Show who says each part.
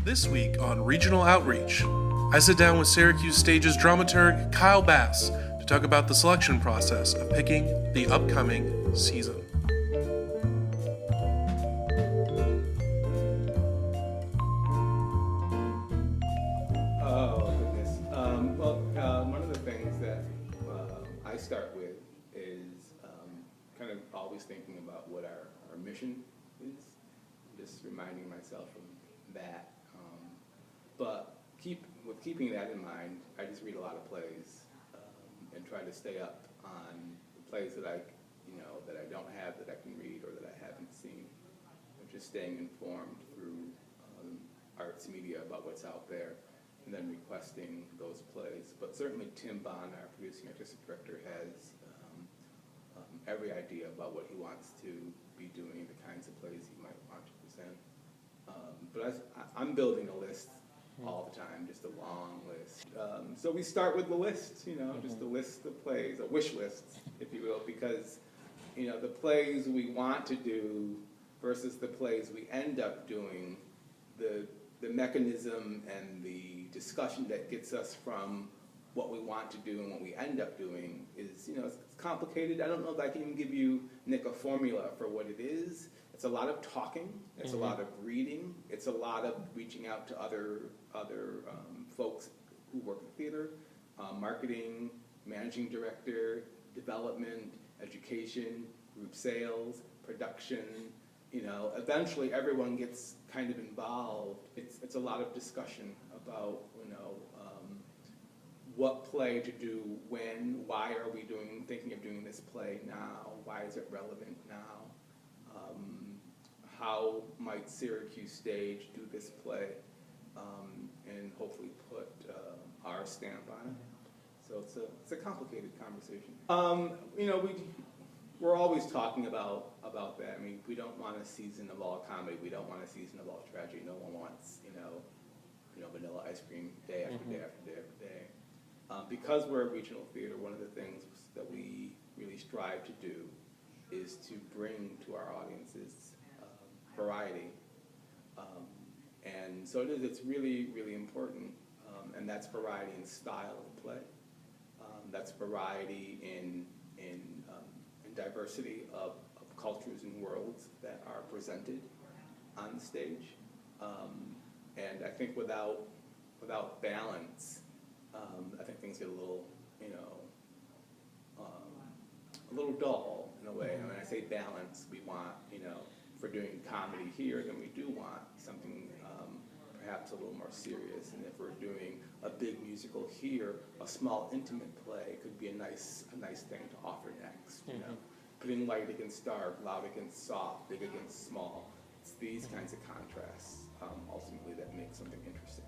Speaker 1: This week on Regional Outreach, I sit down with Syracuse Stage's dramaturg Kyle Bass to talk about the selection process of picking the upcoming season.
Speaker 2: Oh, goodness. One of the things that I start with is kind of always thinking about what our mission is, just reminding myself of that. But keeping that in mind, I just read a lot of plays and try to stay up on the plays that I don't have that I can read or that I haven't seen. Just staying informed through arts media about what's out there, and then requesting those plays. But certainly Tim Bond, our producing artistic director, has every idea about what he wants to be doing, the kinds of plays he might want to present. But I'm building a list all the time, just a long list. So we start with the list, just a list of plays, a wish list, if you will, because the plays we want to do versus the plays we end up doing, the mechanism and the discussion that gets us from what we want to do and what we end up doing is, it's complicated. I don't know if I can even give you, Nick, a formula for what it is. It's a lot of talking. It's a lot of reading. It's a lot of reaching out to other folks who work in theater, marketing, managing director, development, education, group sales, production. Eventually everyone gets kind of involved. It's a lot of discussion about, what play to do when, why are we thinking of doing this play now, why is it relevant now, how might Syracuse Stage do this play, and hopefully put our stamp on it. So it's a complicated conversation. We're always talking about that. I mean, we don't want a season of all comedy. We don't want a season of all tragedy. No one wants, vanilla ice cream day after day after day after day. Because we're a regional theater, one of the things that we really strive to do is to bring to our audiences variety. And so it's really, really important. And that's variety in style of play. That's variety in diversity of cultures and worlds that are presented on the stage. And I think without balance, I think things get a little, a little dull in a way. And when I say balance, we want, if we're doing comedy here, then we do want something perhaps a little more serious. And if we're doing a big musical here, a small intimate play could be a nice thing to offer next. Putting light against dark, loud against soft, big against small. It's these kinds of contrasts ultimately that make something interesting.